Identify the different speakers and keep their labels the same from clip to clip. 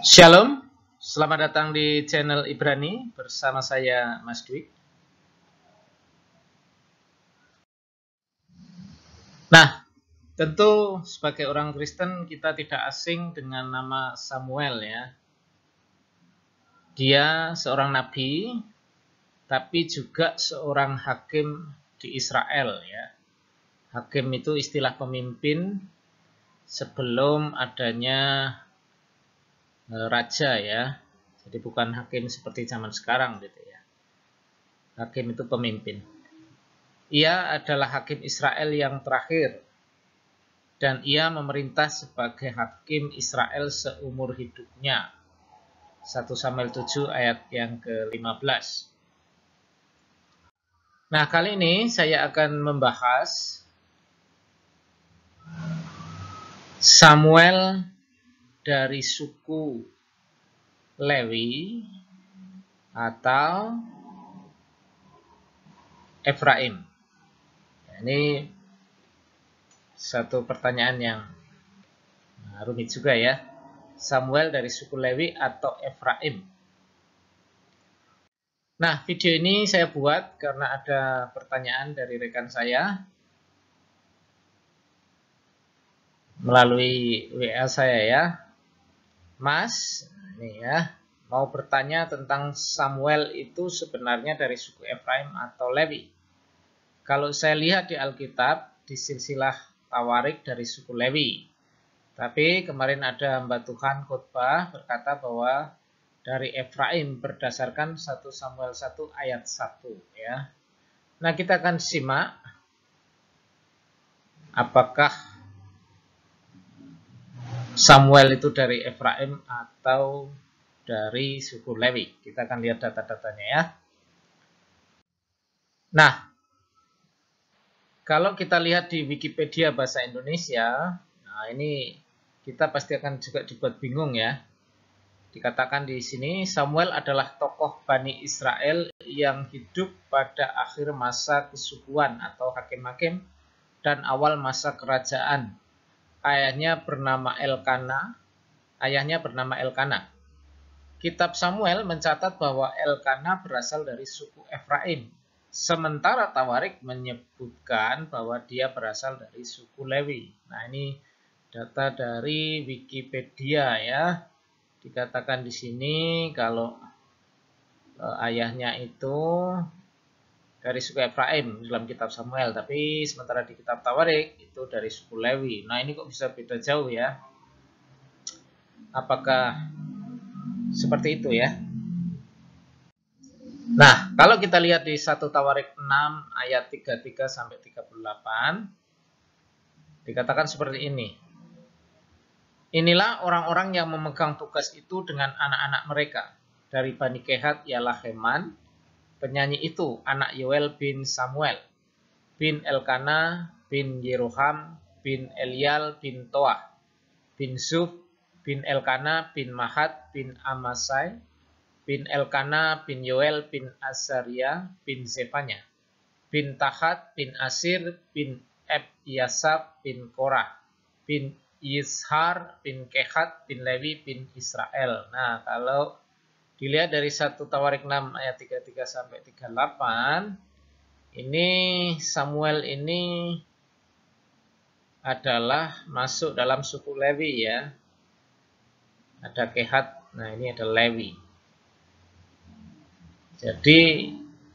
Speaker 1: Shalom, selamat datang di channel Ibrani bersama saya Mas Dwi. Nah, tentu sebagai orang Kristen kita tidak asing dengan nama Samuel ya. Dia seorang nabi, tapi juga seorang hakim di Israel ya. Hakim itu istilah pemimpin sebelum adanya raja ya. Jadi bukan hakim seperti zaman sekarang gitu ya. Hakim itu pemimpin. Ia adalah hakim Israel yang terakhir dan ia memerintah sebagai hakim Israel seumur hidupnya. 1 Samuel 7 ayat yang ke-15. Nah, kali ini saya akan membahas Samuel dari suku Lewi atau Efraim. Ini satu pertanyaan yang rumit juga ya. Samuel dari suku Lewi atau Efraim. Nah, video ini saya buat karena ada pertanyaan dari rekan saya melalui WA saya ya. Mas, ini ya, mau bertanya tentang Samuel itu sebenarnya dari suku Efraim atau Lewi. Kalau saya lihat di Alkitab, di silsilah Tawarik dari suku Lewi. Tapi kemarin ada hamba Tuhan khotbah berkata bahwa dari Efraim berdasarkan 1 Samuel 1 ayat 1 ya. Nah, kita akan simak apakah Samuel itu dari Efraim atau dari suku Lewi. Kita akan lihat data-datanya ya. Nah, kalau kita lihat di Wikipedia bahasa Indonesia, nah ini kita pasti akan juga dibuat bingung ya. Dikatakan di sini, Samuel adalah tokoh Bani Israel yang hidup pada akhir masa kesukuan atau hakim-hakim dan awal masa kerajaan. Ayahnya bernama Elkana. Kitab Samuel mencatat bahwa Elkana berasal dari suku Efraim. Sementara Tawarik menyebutkan bahwa dia berasal dari suku Lewi. Nah, ini data dari Wikipedia ya. Dikatakan di sini kalau ayahnya itu dari suku Efraim dalam kitab Samuel, tapi sementara di kitab Tawarik itu dari suku Lewi. Nah, ini kok bisa beda jauh ya? Apakah seperti itu ya? Nah, kalau kita lihat di 1 Tawarik 6 ayat 33 sampai 38 dikatakan seperti ini. Inilah orang-orang yang memegang tugas itu dengan anak-anak mereka. Dari Bani Kehat ialah Heman, penyanyi itu anak Yoel bin Samuel, bin Elkana, bin Yeroham, bin Elial, bin Toah, bin Zuf, bin Elkana, bin Mahat, bin Amasai, bin Elkana, bin Yoel, bin Azaria, bin Zefanya, bin Tahat, bin Asir, bin Ebyasab, bin Korah, bin Yishar, bin Kehat, bin Lewi, bin Israel. Nah, kalau dilihat dari 1 Tawarik 6 ayat 33 sampai 38, ini Samuel ini adalah masuk dalam suku Lewi ya. Ada Kehat, nah ini ada Lewi. Jadi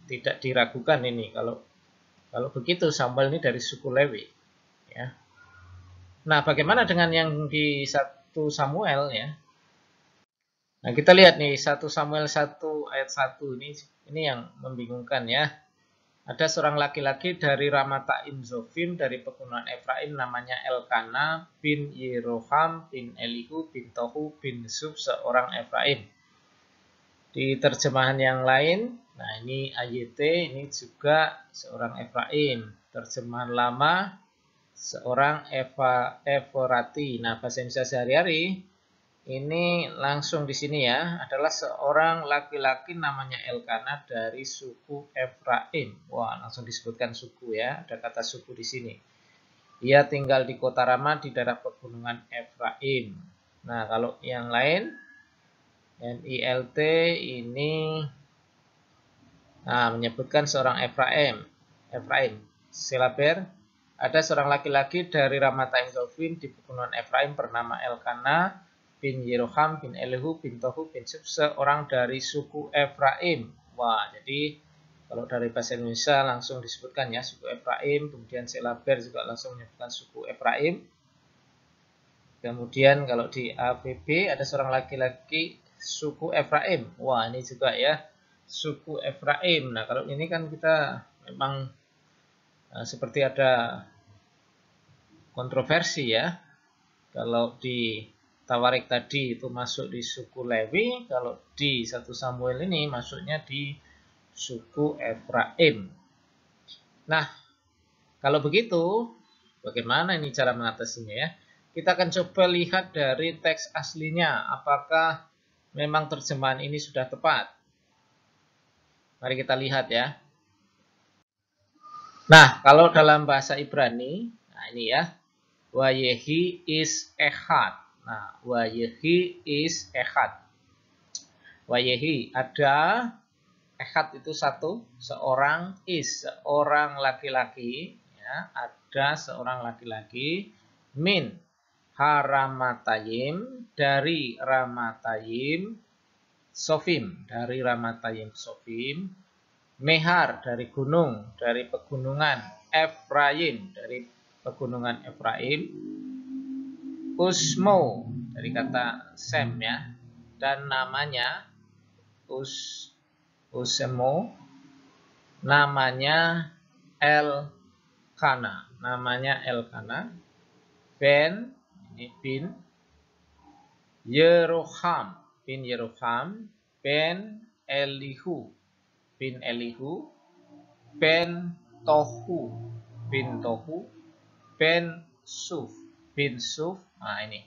Speaker 1: tidak diragukan ini kalau begitu Samuel ini dari suku Lewi ya. Nah, bagaimana dengan yang di 1 Samuel ya? Nah, kita lihat nih 1 Samuel 1 ayat 1 ini yang membingungkan ya. Ada seorang laki-laki dari Ramataim Zofim dari pegunungan Efraim namanya Elkana bin Yeroham bin Elihu bin Tohu bin Zuf seorang Efraim. Di terjemahan yang lain, nah ini AYT ini juga seorang Efraim. Terjemahan lama seorang Eforati. Nah, bahasa Indonesia sehari-hari ini langsung di sini ya, adalah seorang laki-laki namanya Elkana dari suku Efraim. Wah, langsung disebutkan suku ya, ada kata suku di sini. Ia tinggal di kota Rama di daerah pegunungan Efraim. Nah, kalau yang lain NILT ini menyebutkan seorang Efraim. Silaber, ada seorang laki-laki dari Ramatayim Zofim di pegunungan Efraim bernama Elkana bin Yeroham bin Elihu bin Tohu bin Suf, seorang dari suku Efraim. Wah, jadi kalau dari bahasa Indonesia langsung disebutkan ya suku Efraim, kemudian Silaber juga langsung menyebutkan suku Efraim. Kemudian kalau di AVB ada seorang laki-laki suku Efraim. Wah, ini juga ya suku Efraim. Nah, kalau ini kan kita memang seperti ada kontroversi ya. Kalau di Tawarik tadi itu masuk di suku Lewi, kalau di 1 Samuel ini masuknya di suku Efraim. Nah, kalau begitu, bagaimana ini cara mengatasinya ya? Kita akan coba lihat dari teks aslinya, apakah memang terjemahan ini sudah tepat. Mari kita lihat ya. Nah, kalau dalam bahasa Ibrani, nah ini ya, Wayehi is Echad. Nah, Wayehi is Echad. Wayehi ada, Echad itu satu, seorang is, seorang laki-laki, ya, ada seorang laki-laki, min Haramatayim, dari Ramatayim Sofim, dari Ramatayim Sofim, Mehar dari gunung, dari pegunungan, Efraim dari pegunungan Efraim, Usmo dari kata Sem ya, dan namanya Usemo, namanya Elkana, Ben, ini bin Yeroham, Ben Elihu, Ben Tohu, Ben Suf, Nah ini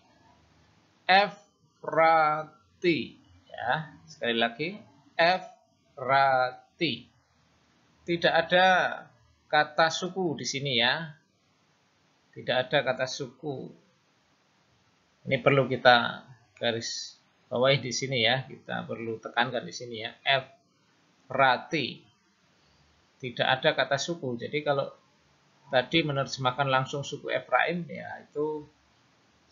Speaker 1: Efrati, ya sekali lagi Efrati. Tidak ada kata suku di sini ya, tidak ada kata suku. Ini perlu kita garis bawahi di sini ya, kita perlu tekankan di sini ya, Efrati. Tidak ada kata suku. Jadi kalau tadi menerjemahkan langsung suku Efraim, ya itu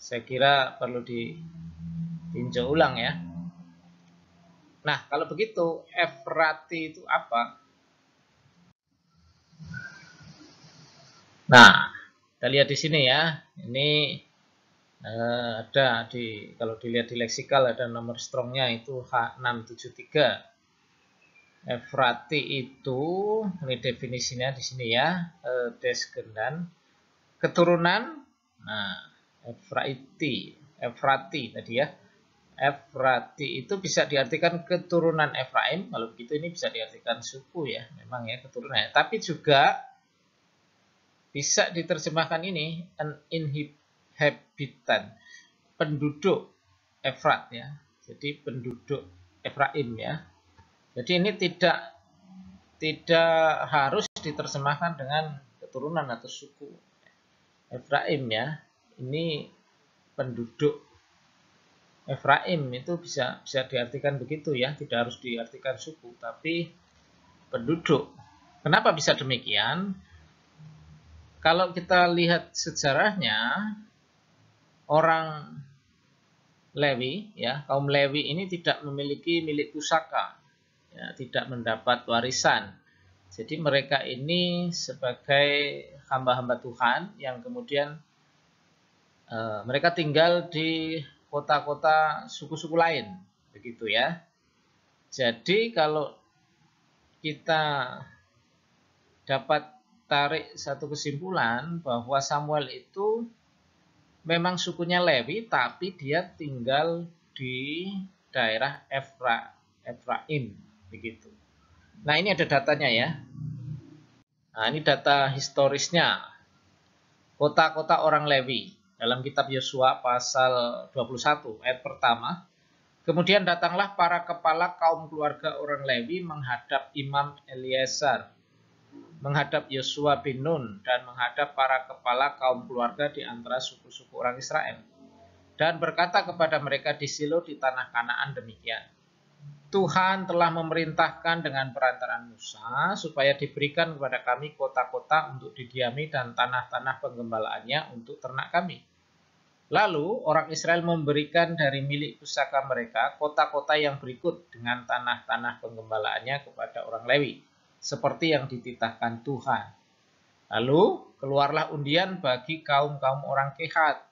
Speaker 1: saya kira perlu ditinjau ulang ya. Nah, kalau begitu Efrati itu apa? Nah, kita lihat di sini ya. Ini ada kalau dilihat di leksikal ada nomor strongnya itu H673. Efrati itu, ini definisinya di sini ya, desgendan keturunan. Nah, Efrati tadi ya. Efrati itu bisa diartikan keturunan Efraim. Kalau begitu ini bisa diartikan suku ya, memang ya keturunan. Tapi juga bisa diterjemahkan ini an inhabitant, penduduk Efrat ya. Jadi penduduk Efraim ya. Jadi ini tidak harus diterjemahkan dengan keturunan atau suku Efraim ya. Ini penduduk Efraim itu bisa diartikan begitu ya, tidak harus diartikan suku, tapi penduduk. Kenapa bisa demikian? Kalau kita lihat sejarahnya, orang Lewi ya, kaum Lewi ini tidak memiliki milik pusaka, ya, tidak mendapat warisan. Jadi mereka ini sebagai hamba-hamba Tuhan yang kemudian mereka tinggal di kota-kota suku-suku lain, begitu ya. Jadi kalau kita dapat tarik satu kesimpulan bahwa Samuel itu memang sukunya Lewi, tapi dia tinggal di daerah Efraim, begitu. Nah ini ada datanya ya. Nah ini data historisnya. Kota-kota orang Lewi dalam kitab Yosua pasal 21 ayat pertama. Kemudian datanglah para kepala kaum keluarga orang Lewi menghadap Imam Eliezer, menghadap Yosua bin Nun, dan menghadap para kepala kaum keluarga di antara suku-suku orang Israel. dan berkata kepada mereka di Silo di tanah Kanaan demikian, Tuhan telah memerintahkan dengan perantaraan Musa supaya diberikan kepada kami kota-kota untuk didiami dan tanah-tanah penggembalaannya untuk ternak kami. Lalu orang Israel memberikan dari milik pusaka mereka kota-kota yang berikut dengan tanah-tanah penggembalaannya kepada orang Lewi, seperti yang dititahkan Tuhan. Lalu keluarlah undian bagi kaum-kaum orang Kehat.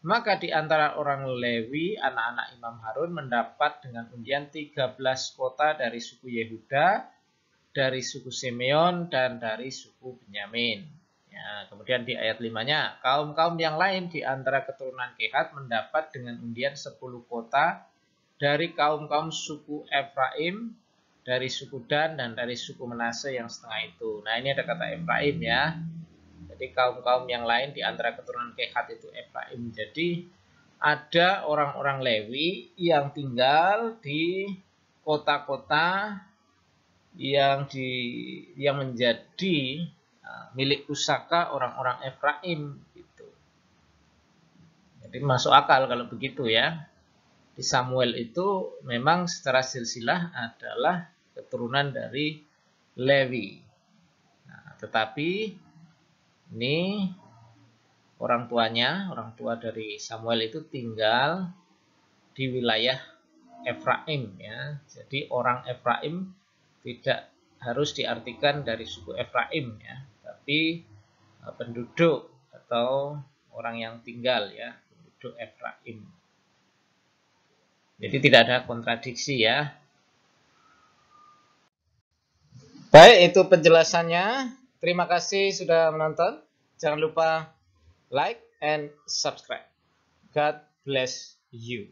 Speaker 1: Maka di antara orang Lewi, anak-anak Imam Harun mendapat dengan undian 13 kota dari suku Yehuda, dari suku Simeon, dan dari suku Benyamin. Ya, kemudian di ayat 5-nya, kaum-kaum yang lain di antara keturunan Kehat mendapat dengan undian 10 kota dari kaum-kaum suku Efraim, dari suku Dan, dan dari suku Manase yang setengah itu. Nah, ini ada kata Efraim ya. Jadi kaum-kaum yang lain di antara keturunan Kehat itu Efraim. Jadi ada orang-orang Lewi yang tinggal di kota-kota yang menjadi milik pusaka orang-orang Efraim gitu. Jadi masuk akal kalau begitu ya. Di Samuel itu memang secara silsilah adalah keturunan dari Lewi. Nah, tetapi ini orang tua dari Samuel itu tinggal di wilayah Efraim ya. Jadi orang Efraim tidak harus diartikan dari suku Efraim ya, tapi penduduk atau orang yang tinggal ya, penduduk Efraim. Jadi tidak ada kontradiksi ya. Baik, itu penjelasannya. Terima kasih sudah menonton. Jangan lupa like and subscribe. God bless you.